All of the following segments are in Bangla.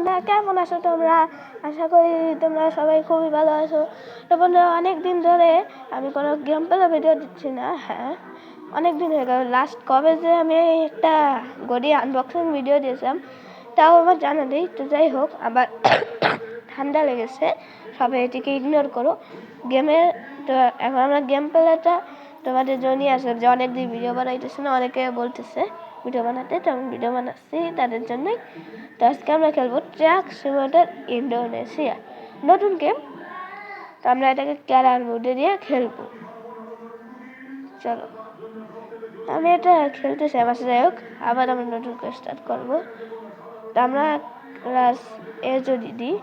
বন্ধুরা, কেমন আছো তোমরা? আশা করি তোমরা সবাই খুবই ভালো আছো। তো বন্ধুরা, অনেক দিন ধরে আমি কোনো গেম প্লে ভিডিও দিচ্ছি না। হ্যাঁ, অনেক দিন হয়ে গেল। লাস্ট কবে যে আমি একটা গড়ি আনবক্সিং ভিডিও দিয়েছিলাম তাও আমার জানা নেই। তো যাই হোক, আবার ঠান্ডা লেগেছে, সবাই এটিকে ইগনোর করো। গেমের তো এখন আমরা গেম প্লেটা তোমাদের জন্যই আসলে যে অনেকদিন ভিডিও বানাইতেছে না, অনেকে বলতেছে ভিডিও বানাতে, তো আমি ভিডিও বানাচ্ছি তাদের জন্যই। তো আজকে আমরা খেলবো ট্রাক সিমুলেটর ইন্দোনেশিয়া, নতুন গেম। তো আমরা এটাকে ক্যারিয়ার মোডে দিয়ে খেলবো। চলো, আমি এটা খেলতে চাই। আমার যাই হোক, আবার আমরা নতুন করে স্টার্ট করবো। তো আমরা ক্লাস এ যদি দিই,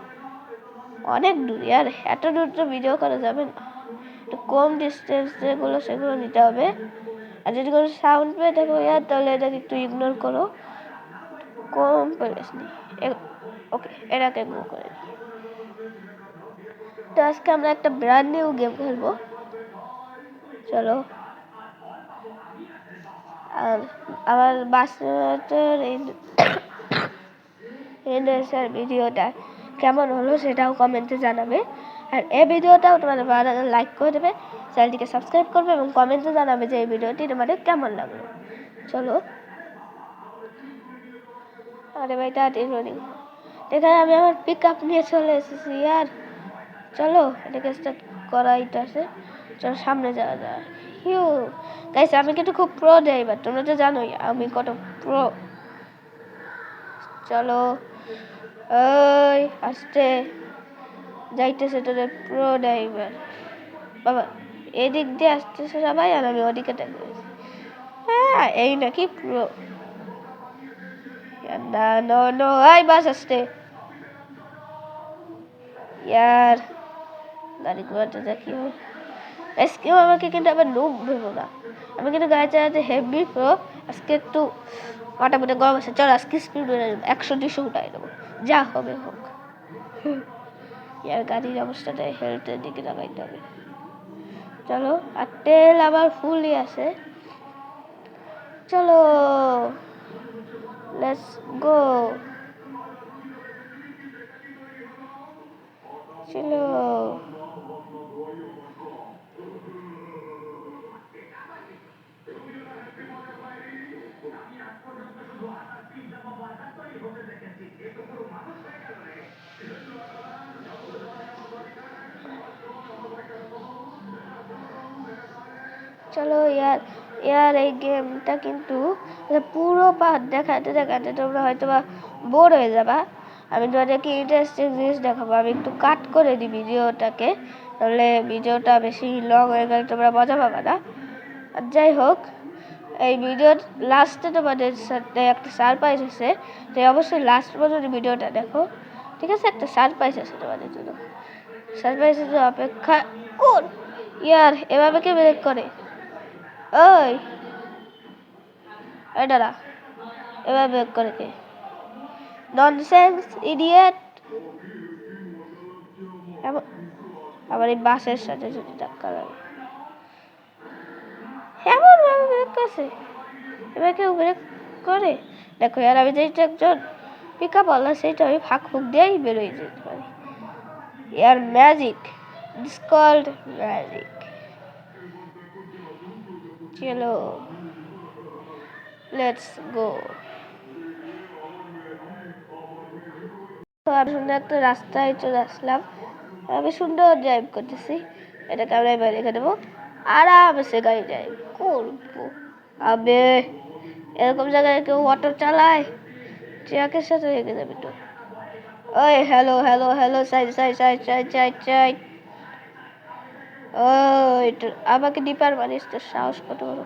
অনেক দূর, আর এত দূর তো ভিডিও করা যাবে না। একটু কম ডিস্টেন্স যেগুলো সেগুলো নিতে হবে। আর যদি কোনো সাউন্ড পেয়ে দেখো তাহলে এটাকে একটু ইগনোর করো। কম প্লেস নিই, ওকে, এটাকে গো করে দিই। তো আজকে আমরা একটা ব্র্যান্ড নিউ গেম খেলবো। চলো, আর আমার বাসের ইন্ডোনেশিয়ার ভিডিওটা কেমন হলো সেটাও কমেন্টে জানাবে। আর এই ভিডিওটাও তোমাদের ভালো লাগলে লাইক করে দেবে, চ্যানেলটিকে সাবস্ক্রাইব করবে এবং কমেন্টে জানাবে যে এই ভিডিওটি তোমাদের কেমন লাগলো। চলো, আরে ভাই তাড়াতাড়ি লোডিং। এখানে আমি আমার পিক আপ নিয়ে চলে এসেছি। আর চলো, এটাকে স্টার্ট করাইতে আছে। চলো সামনে যাওয়া যায়। হিউ গাইস, আমি কিন্তু খুব প্রো ড্রাইভার, তোমরা তো জানোই আমি কত প্রো। চলো, ওই আস্তে যাইতেছে তোদের প্রো ড্রাইভার। বাবা, এদিক দিয়ে আসতেছে সবাই আর আমি ওদিকে দেখতেছি। হ্যাঁ, এই নাকি প্রো। না নো নো, এই বাস আসতে। ইয়ার গাড়ি ঘোরাতে দেখি কেউ আমাকে কিন্তু আবার নুব ভেবো না। আমি কিন্তু গাড়ি চালাতে হেভি প্রো। আজকে একটু মোটামুটি গরম আছে। চল আজকে স্পিড 100-200 উঠাই দেবো, যা হবে হোক। ইয়ার গাড়ির অবস্থাটা হেলথের দিকে লাগাইতে হবে। চলো, আর তেল আবার ফুলই আছে। চলো, লেটস গো। চলো, চলো। ইয়ার এই গেমটা কিন্তু পুরো পার্ট দেখাতে দেখাতে তোমরা হয়তো বা বোর হয়ে যাবা। আমি তোমাদেরকে ইন্টারেস্টিং জিনিস দেখাবো। আমি একটু কাট করে দিই ভিডিওটাকে, তাহলে ভিডিওটা বেশি লং হয়ে গেলে তোমরা মজা পাবা না। আর যাই হোক, এই ভিডিওর লাস্টে তোমাদের সাথে একটা সারপ্রাইজ আছে। তো অবশ্যই লাস্ট পর্যন্ত ভিডিওটা দেখো, ঠিক আছে? একটা সারপ্রাইজ আছে তোমাদের জন্য। সারপ্রাইজের জন্য অপেক্ষা কোন। ইয়ার এভাবে কে ব্রেক করে? ওই দাঁড়া, এবার ব্রেক করে কে? Nonsense idiot. আবার এই বাসের সাথে যদি ধাক্কা লাগে, এমন ভাবে ব্রেক করছে। এবার কেউ ব্রেক করে? দেখো ইয়ার, আমি যেটা একজন পিক আপ আল্লাহ সেটা আমি ফাঁক ফুক দিয়েই বেরোয় যেতে পারি। ইয়ার ম্যাজিক, ইটস কল্ড ম্যাজিক। চলো, লেটস গো। তো আমি সুন্দর একটা রাস্তায় চলে আসলাম। আমি সুন্দর ড্রাইভ করতেছি। এটাকে আমরা এবার রেখে দেবো, আরামসে গাড়ি ড্রাইভ করবো। আবে, এরকম জায়গায় কেউ অটো চালায়? ট্রাকের সাথে রেখে যাবে তো। ওই hello hello hello, side side side side side side. ওই আমাকে ডিপার মারিস, তোর সাহস কত বড়।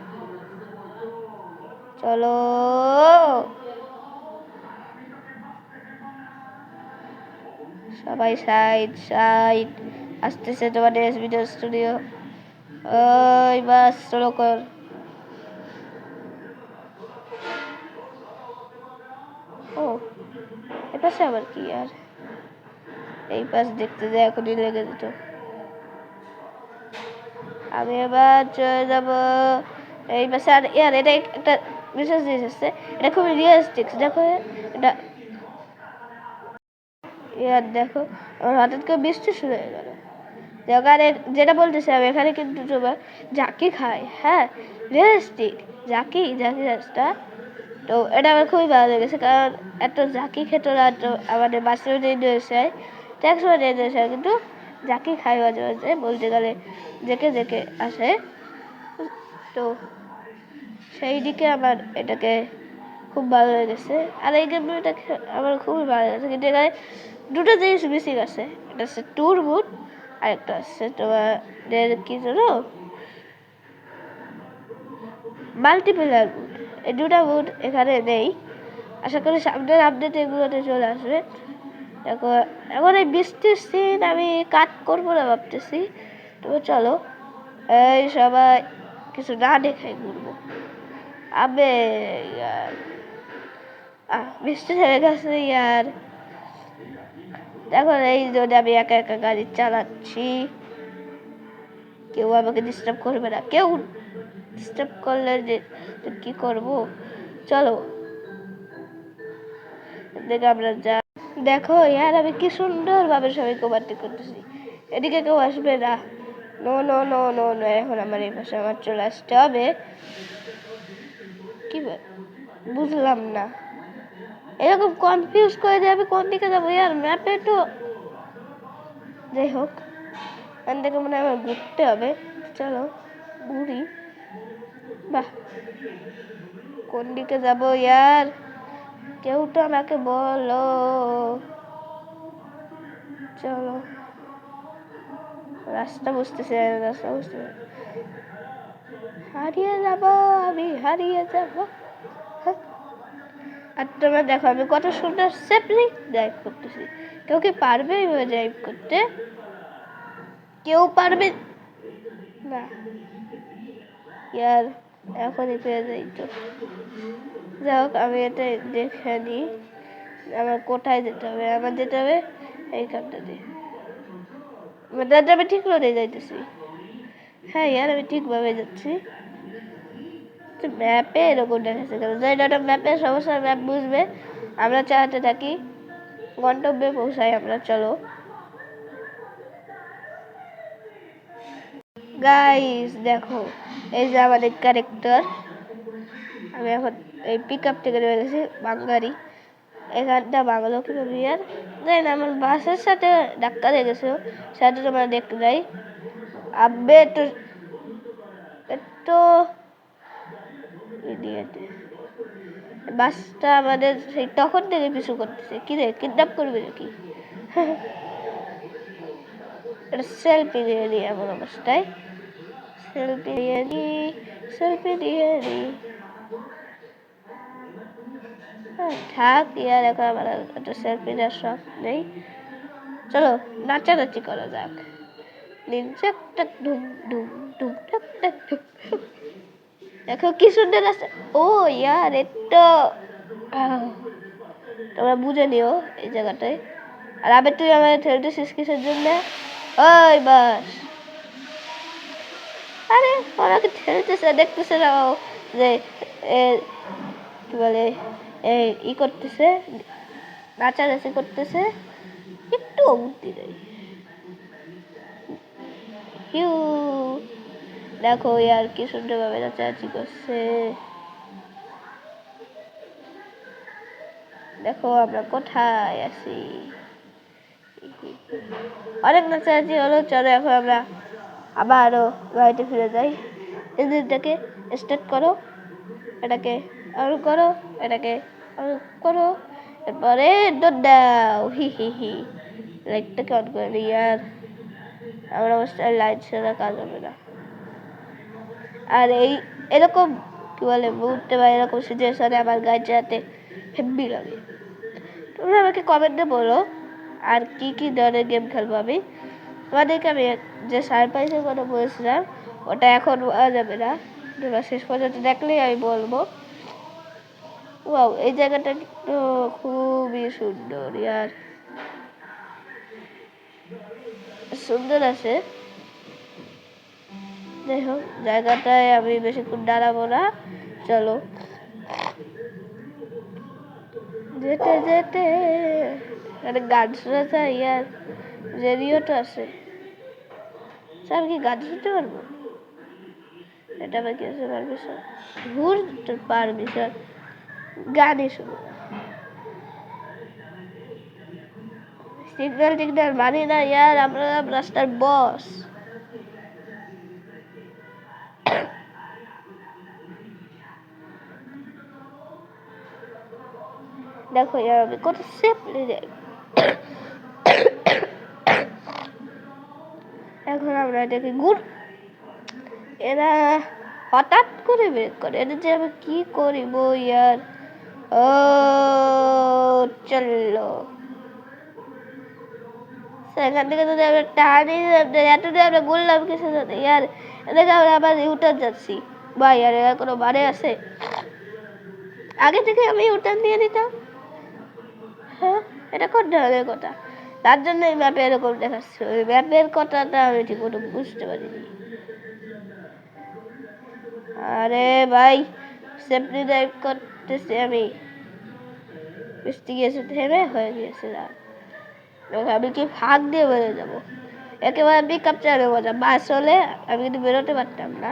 চলো, সবাই সাইড সাইড। আসতেছে তোমাদের ভিডিও স্টুডিও। ওই বাস চলো কর। ও, এ পাশে আবার কি? আর এই পাশ দেখতে যায় এখনই লেগে যেত। আমি এবার চলে যাব এই পাশে। আর ইয়ার এটা একটা বিশেষ জিনিস আছে, এটা খুবই রিয়েলিস্টিক। দেখো এটা ইয়ার দেখো আমার হঠাৎ করে বৃষ্টি শুরু হয়ে গেল। এখানে যেটা বলতেছিলাম এখানে কিন্তু তোমার ঝাঁকি খায়, হ্যাঁ রিয়েলিস্টিক ঝাঁকি রাস্তা। তো এটা আমার খুবই ভালো লেগেছে, কারণ এত ঝাঁকি খেত না, তো আমাদের বাস্তবে ইন্ডোনেশিয়ায় ট্যাক্স ইন্ডোনেশিয়ায় কিন্তু ঝাঁকি খায় মাঝে মাঝে, বলতে গেলে জেকে আসে। তো সেই দিকে আমার এটাকে খুব ভালো লেগেছে। আর এই গেমটা আমার খুবই ভালো লেগেছে, কিন্তু এখানে দুটো জিনিস মিসিং আছে। একটা হচ্ছে ট্যুর মুড, আর একটা হচ্ছে তোমাদের কি জানো মাল্টিপ্লেয়ার মুড। এই দুটা মুড এখানে নেই। আশা করি সামনের আপডেট এগুলোতে চলে আসবে। দেখো এখন এই বৃষ্টির সিন আমি কাট করবো না ভাবতেছি। তবে চলো এই সবাই কিছু না দেখাই ঘুরবো। আবে ইয়ার বৃষ্টি থেমে গেছে ইয়ার। দেখো এই জন্য আমি একা একা গাড়ি চালাচ্ছি, কেউ আমাকে ডিস্টার্ব করবে না। কেউ ডিস্টার্ব করলে যে কি করবো, চলো দেখে আমরা যা। দেখো ইয়ার আমি কি সুন্দর ভাবে সবাইকে ওভারটেক করতেছি, এদিকে কেউ আসবে না। No no no no no, এখন আমার এই পাশে আমার চলে আসতে হবে। কি বুঝলাম না, এরকম কনফিউজ করে যে আমি কোন দিকে যাবো ইয়ার। ম্যাপে তো যাই হোক, এখান থেকে মনে হয় আমার ঘুরতে হবে। চলো ঘুরি। বাহ, কোন দিকে যাবো ইয়ার, কেউ তো আমাকে বলো। চলো রাস্তা বুঝতেছি, হারিয়ে যাব, আমি হারিয়ে যাব। আর তোমরা দেখো আমি কত সুন্দর সেফলি ড্রাইভ করতেছি। কেউ কি পারবে এইভাবে ড্রাইভ করতে? কেউ পারবে না ইয়ার। এখনই পেয়ে যাই তো। যাই হোক আমি এটা দেখে নিই আমার কোথায় যেতে হবে। আমার যেতে হবে এইখানটা দিয়ে। আমি ঠিক করে যাইতেছি। হ্যাঁ ইয়ার আমি ঠিকভাবে যাচ্ছি। ম্যাপে এরকম দেখাচ্ছে কেন? যেটা ম্যাপে সমস্যা, ম্যাপ বুঝবে। আমরা চালাতে থাকি, গন্তব্যে পৌঁছাই আমরা। চলো গাইস দেখো এই যে আমাদের ক্যারেক্টার। আমি এখন এই পিক আপ থেকে নেমে গেছি বাঙ্গারি। এখানটা বাংলো কিভাবে ইয়ার যাই না, আমার বাসের সাথে ধাক্কা লেগে গেছে, সেটা তোমরা দেখতে যাই। আব্বে তো বাসটা আমাদের সেই তখন থেকে পিছু করতেছে। কি রে, কিডন্যাপ করবে নাকি? সেলফি দিয়ে দিই এমন অবস্থায়, সেলফি দিয়ে দিই, সেলফি দিয়ে দিই। থাক ইয়ার, এখন আমার একটা সেলফি দেওয়ার শখ নেই। চলো নাচানাচি করা যাক। দেখো কি সুন্দর আছে। ও ইয়ার এটা তোমরা বুঝে নিও এই জায়গাটায়। আর আবে তুই আমাদের ঠেলতেছিস কিসের জন্য? ওই বাস, আরে আমাকে ঠেলতেছে, দেখতেছে না যে কি বলে ই করতেছে, নাচানাচি করতেছে, একটু বুদ্ধি নেই। হিউ দেখো ইয়ার কি সুন্দর ভাবে নাচানাচি করছে। দেখো আমরা কোথায় আছি। অনেক নাচানাচি হলো, চলো এখন আমরা আবারও গাড়িতে ফিরে যাই। ইঞ্জিনটাকে স্টার্ট করো, এটাকে অন করো, এটাকে অন করো, এরপরে দৌড় দাও। হি লাইটটাকে অন করে দিই। আর আমার অবস্থায় লাইট ছাড়া কাজ হবে না। আর এরকম কি বলে মুহূর্তে বা এরকম সিচুয়েশনে আমার গাড়ি চালাতে হেব্বি লাগে। তোমরা আমাকে কমেন্টে বলো আর কি ধরনের গেম খেলবো আমি। তোমাদেরকে আমি যে সারপ্রাইজের কথা বলেছিলাম ওটা এখন বলা যাবে না, তোমরা শেষ পর্যন্ত দেখলেই আমি বলবো। ওয়াও এই জায়গাটা কিন্তু খুবই সুন্দর ইয়ার, সুন্দর আছে। যাই হোক জায়গাটায় আমি বেশিক্ষণ দাঁড়াবো না, চলো যেতে যেতে আরে গান শোনাতে ইয়ার রেডিও তো আছে স্যার কি গান শুনতে পারবো এটা আবার কি আছে পারমিশন ঘুর তোর পারমিশন গানই শুনবো সিগন্যাল টিগন্যাল মানি না ইয়ার আমরা রাস্তার বস দেখো ইয়ার আমি কত সেফলি যাই এখন আমরা এটাকে গুড এরা হঠাৎ করে ব্রেক করে এটা যে আমি কি করিব ইয়ার ও চললো সেখান থেকে যদি আমরা টানি এতদিন আমরা বললাম কিছু সাথে ইয়ার এদিকে আমরা আবার ইউটার্ন যাচ্ছি বা ইয়ার এর কোনো মানে আছে আগে থেকে আমি ইউটার্ন দিয়ে দিতাম হ্যাঁ এটা কোন ধরনের কথা তার জন্য এই ম্যাপে এরকম দেখাচ্ছে ওই ম্যাপের কথাটা আমি ঠিক মতো বুঝতে পারিনি আরে ভাই সেফলি ড্রাইভ করতেছি আমি বৃষ্টি গিয়েছে থেমে হয়ে গিয়েছিলাম আমি কি ফাঁক দিয়ে বেরোয় যাবো একেবারে পিক আপ চালাবে মজা বাস হলে আমি কিন্তু বেরোতে পারতাম না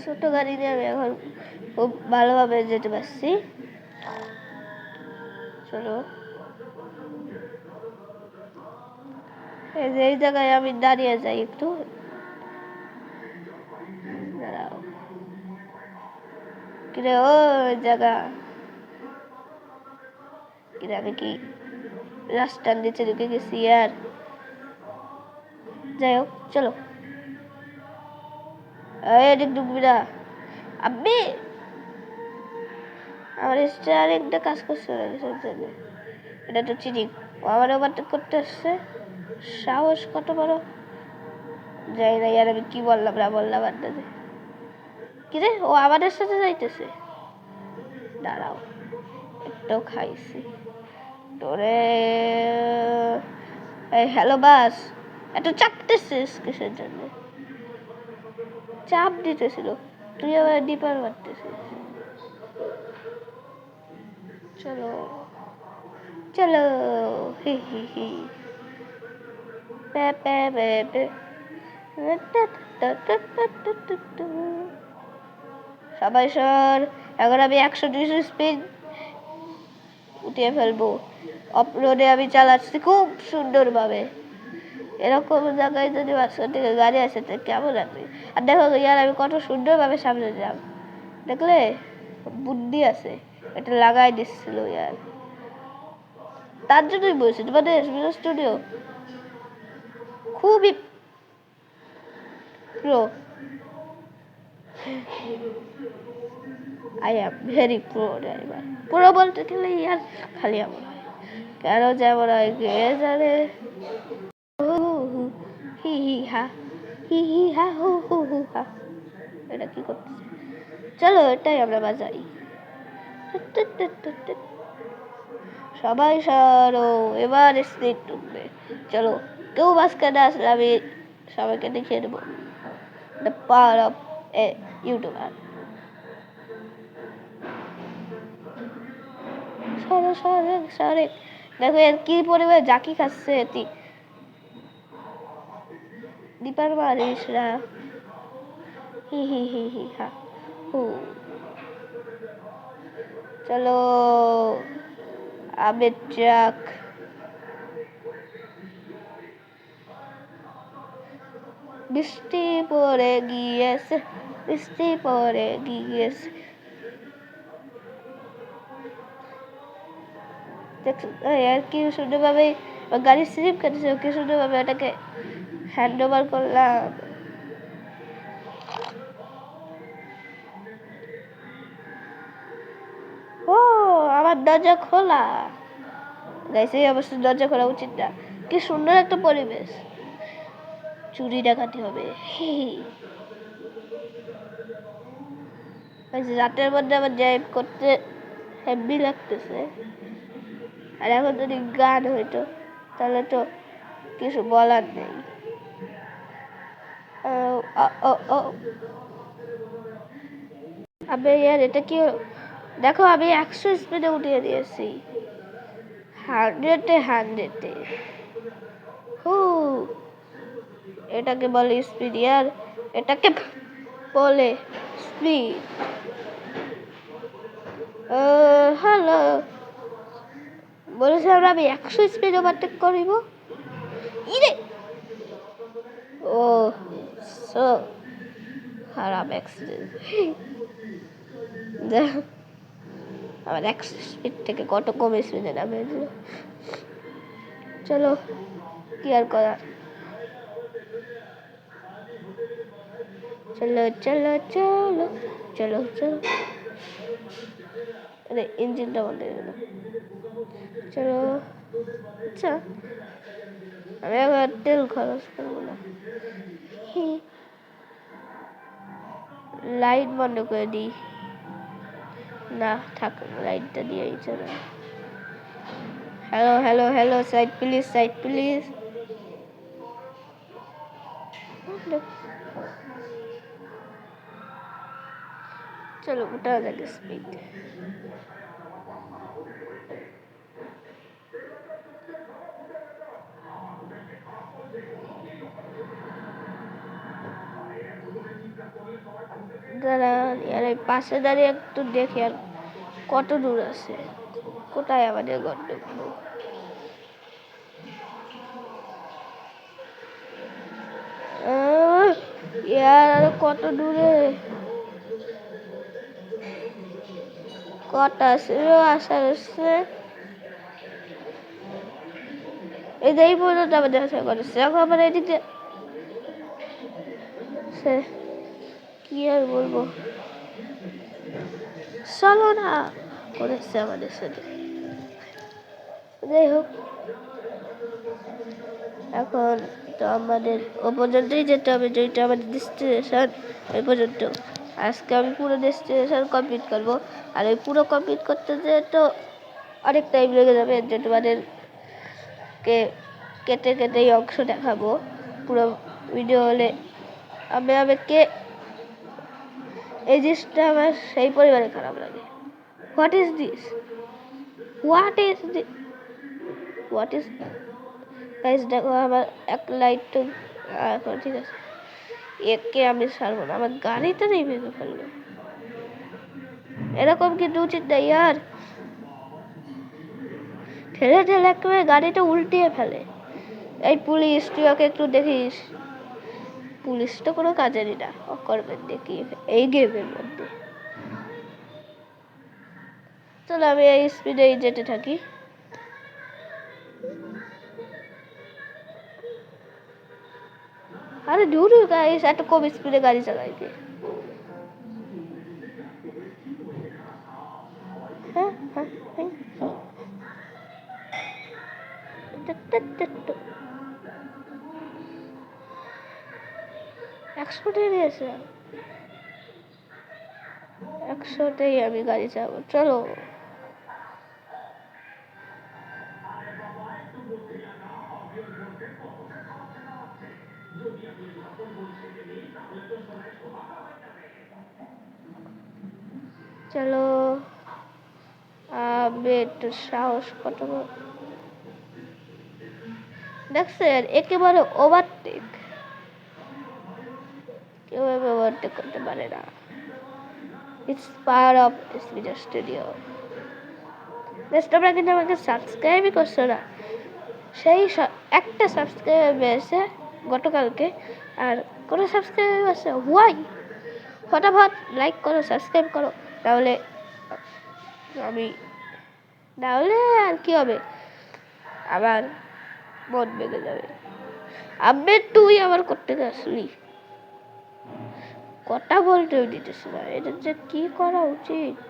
ছোট গাড়ি দিয়ে আমি এখন খুব ভালোভাবে যেতে পারছি চলো এই জায়গায় আমি দাঁড়িয়ে যাই একটু দাঁড়াও কিরে ও জায়গা কিরে আমি কি রাস্তার নিচে ঢুকে গেছি আর যাই হোক চলো এদিক ঢুকবি না আপনি আমার স্টারিংটা কাজ করছে না এটা তো চিনি আমার ওভারটেক করতে আসছে সাহস কত বড় যাই না ইয়ার আমি কি বললাম না বললাম আপনাদের কি রে ও আমাদের সাথে যাইতেছে দাঁড়াও একটাও খাইছি তোরে এই হ্যালো বাস এত চাপতেছিস কিসের জন্য চাপ দিতেছিল তুই আবার ডিপার মারতেছিস চলো চলো হি হি হি পে পে পে পে সবাই সর এখন আমি 100-200 স্পিড উঠিয়ে ফেলবো অফরোডে আমি চালাচ্ছি খুব সুন্দরভাবে এরকম জায়গায় যদি মাঝখান থেকে গাড়ি আসে তো কেমন লাগবে আর দেখো ইয়ার আমি কত সুন্দরভাবে সামনে যাব দেখলে বুদ্ধি আছে এটা লাগাই দিচ্ছিল ইয়ার তার জন্যই বলছি তোমাদের স্টুডিও খুবই pro I am very pro driver pro বলতে গেলে ইয়ার খালি এমন হয় কেন যেমন হয় কে জানে হি হি হা হি হি হা হু হু হু হা এটা কি করতেছে চলো এটাই আমরা বাজাই সবাই সরো এবার স্পিড ঢুকবে চলো কেউ মাঝখানে আসলে আমি সবাইকে দেখিয়ে দেবো the power of A YouTuber সরে সরে সরে দেখো এর কি পরিমাণে জাকি খাচ্ছে এটি দীপার মারিসরা হি হি হি হি হা হু চলো আবেদ ট্রাক বৃষ্টি পড়ে গিয়েছে বৃষ্টি পড়ে গিয়েছে আর কি সুন্দরভাবে গাড়ি স্লিপ কাটছে কি সুন্দরভাবে ওটাকে হ্যান্ড ওভার করলাম ও আমার দরজা খোলা গাইছে অবশ্য দরজা খোলা উচিত না কি সুন্দর একটা পরিবেশ চুরি ডাকাতি হবে রাতের মধ্যে আবার ড্রাইভ করতে হেভি লাগতেছে আর এখন যদি গান হইতো তাহলে তো কিছু বলার নেই আবে ইয়ার এটা কি দেখো আমি 100 স্পিডে উঠিয়ে দিয়েছি, 100-এ। হু, এটাকে বলে স্পিড ইয়ার, এটাকে বলে স্পিড। হ্যালো, বলেছিলাম আমি 100 স্পিড ওভারটেক করিব। ইরে, ও সো খারাপ অ্যাক্সিডেন্ট। আমার 100 স্পিড থেকে কত কম স্পিডে নামে। চলো, কি আর করার। চলো চলো চলো চলো চলো। আরে ইঞ্জিনটা বন্ধ হয়ে গেল। চলো, আচ্ছা আমি আবার তেল খরচ করবো না। লাইট বন্ধ করে দিই। না থাক, লাইটটা দিয়েই চলো। Hello hello hello, side please, side please. চলো উঠা যাক স্পিড। দাঁড়ান, আর এই পাশে দাঁড়িয়ে একটু দেখি আর কত দূর আছে, কোথায় আমাদের গন্তব্য। আর কত দূরে, কটা আসার আসছে। এই যে এই পর্যন্ত আমাদের আশা করেছে, এখন আমার এদিকে কি আর বলবো, চলো না করেছে আমাদের সাথে। যাই হোক, এখন তো আমাদের ও পর্যন্তই যেতে হবে, যেটা আমাদের ডেস্টিনেশন ওই পর্যন্ত। আজকে আমি পুরো ডেস্টিনেশন কমপ্লিট করবো, আর ওই পুরো কমপ্লিট করতে যেয়ে তো অনেক টাইম লেগে যাবে, যে তোমাদেরকে কেটে কেটে এই অংশ দেখাবো পুরো ভিডিও হলে। আমি কে এই জিনিসটা আমার সেই পরিমাণে খারাপ লাগে। What is this, what is this, what is. Guys দেখো, আমার এক লাইট তো এখন ঠিক আছে, একে আমি ছাড়বো না, আমার গাড়িটা নেই ভেঙে ফেললো। এরকম কিন্তু উচিত না ইয়ার, ঠেলে ঠেলে একেবারে গাড়িটা উল্টিয়ে ফেলে। এই পুলিশ, তুই ওকে একটু দেখিস। পুলিশ তো কোনো কাজেরই না, অকর্মের দেখি এই গেমের মধ্যে। চলো আমি এই স্পিডেই যেতে থাকি। আরে দূর গাইস, এত কম স্পিডে গাড়ি চালাই কে? হ্যাঁ হ্যাঁ হ্যাঁ, 100 দিয়েছে, 100তেই আমি গাড়ি চালাবো। চলো, চলো আমি একটু সাহস কত দেখছেন, একেবারে ওভারটেক, কেউ ওভারটেক করতে পারে না। It's power of স্পিডার studio. বেশ, তোমরা কিন্তু আমাকে সাবস্ক্রাইবই করছো না। সেই একটা সাবস্ক্রাইবার পেয়েছে গতকালকে, আর কোনো সাবস্ক্রাইবার আছে হোয়াই। ফটাফট লাইক করো, সাবস্ক্রাইব করো, তাহলে আমি, তাহলে আর কি হবে, আবার মন বেড়ে যাবে। আমি তুই আবার করতে আসলি, কথা বলতেও দিতেছি না, এটা যে কি করা উচিত।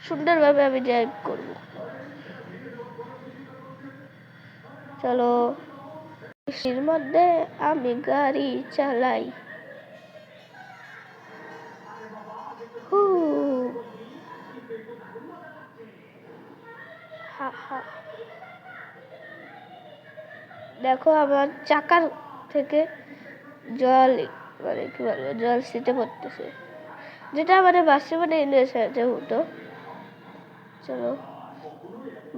সুন্দরভাবে আমি ড্রাইভ করবো। চলো, বৃষ্টির মধ্যে আমি গাড়ি চালাই। দেখো আমার চাকার থেকে জল মানে কি বলবো জার্সিতে পড়তেছে, যেটা আমাদের বাস্তবে ইংলিশ আছে হতো। চলো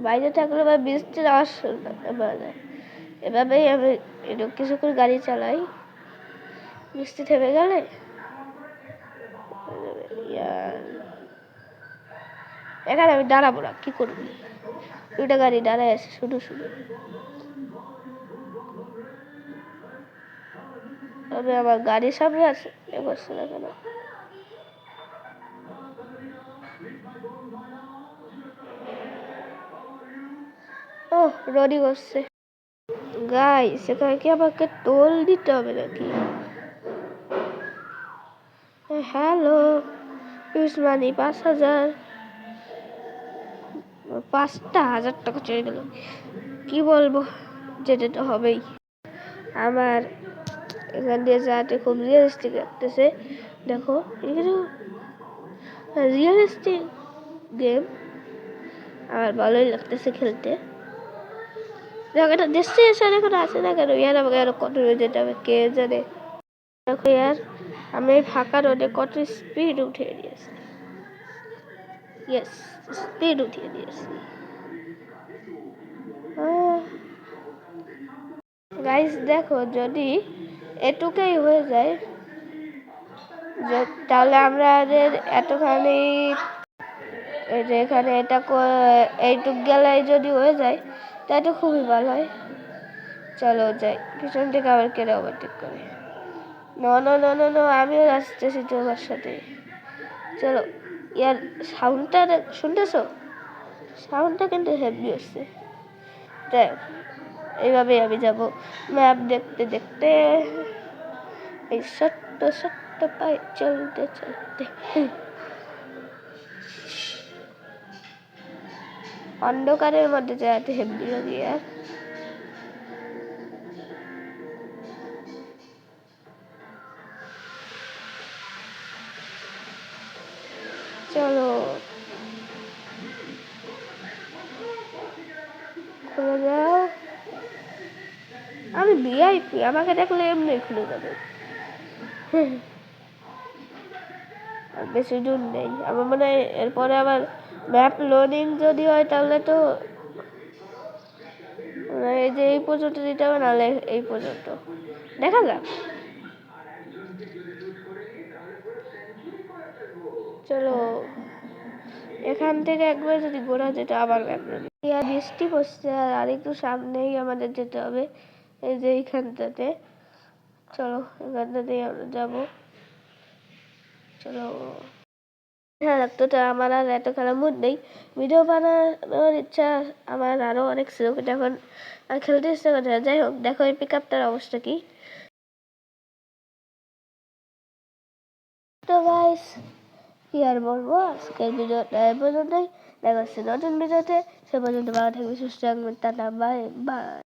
বাইরে থাকলে বা বৃষ্টির আওয়াজ শুনতে পাওয়া যায়। এভাবেই আমি একটু কিছুক্ষণ গাড়ি চালাই, বৃষ্টি থেমে গেলে এখানে আমি দাঁড়াবো না, কি করবি? দুটা গাড়ি দাঁড়ায় আছে শুধু শুধু। তবে আমার গাড়ির সামনে আছে, এ বসছে না কেন? ও রনি বসছে। গাইস এখানে কি আমাকে টোল দিতে হবে নাকি? হ্যালো, ইউজ মানি 5,000, 5,000 টাকা চলে গেল। কি বলবো, যেতে তো হবেই। আমার এখান দিয়ে যাতে খুব রিয়েলিস্টিক লাগতেছে। দেখো এখানে রিয়েলিস্টিক গেম আমার ভালোই লাগতেছে খেলতে। দেখো এটা ডেস্টিনেশন এখন আছে না কেন? ইয়ার আমাকে আরো কত যেতে হবে কে জানে। দেখো ইয়ার আমি ফাঁকা রোডে কত স্পিড উঠিয়ে দিয়েছি। ইয়েস, স্পিড উঠিয়ে দিয়েছি। গাইস দেখো যদি এটুকুই হয়ে যায় তাহলে আমাদের এতখানি এখানে এটা এইটুক গেলে যদি হয়ে যায় তাই তো খুবই ভালো হয়। চলো যাই, পিছন থেকে আবার কেটে ওভারটেক করে। ন আমিও আসতেছি তোমার সাথে। চলো ইয়ার সাউন্ডটা শুনতেছো? সাউন্ডটা কিন্তু হেভি হচ্ছে। দেখ এইভাবেই আমি যাব ম্যাপ দেখতে দেখতে, এই ছোট্ট ছোট্ট পায়ে চলতে চলতে। অন্ধকারের মধ্যে যাতে হেভি লাগে আর। চলো খুলে যাও। আমি ভিআইপি, আমাকে দেখলে এমনি খুলে যাবে। বেশি দূর নেই আমার মনে হয়। এরপরে আবার ম্যাপ লোডিং যদি হয় তাহলে তো এই যে এই পর্যন্ত দিতে হবে, নাহলে এই পর্যন্ত দেখা যাক। চলো এখান থেকে একবার যদি ঘোরা যেত আবার ম্যাপ লোডিং। বৃষ্টি পড়ছে আর একটু সামনেই আমাদের যেতে হবে, এই যে এইখানটাতে। চলো এখানটাতেই আমরা যাবো। চলো হ্যাঁ লাগতো, তো আমার আর এত খেলার মুড নেই। ভিডিও বানানোর ইচ্ছা আমার আরো অনেক ছিল, কিন্তু এখন আর খেলতে ইচ্ছা করছে না। যাই হোক দেখো এই পিক আপটার অবস্থা কি। তো গাইস কি আর বলবো, আজকের ভিডিওটা এ পর্যন্তই। দেখা হচ্ছে নতুন ভিডিওতে। সে পর্যন্ত ভালো থাকবে, সুস্থ থাকবে। Tata bye bye.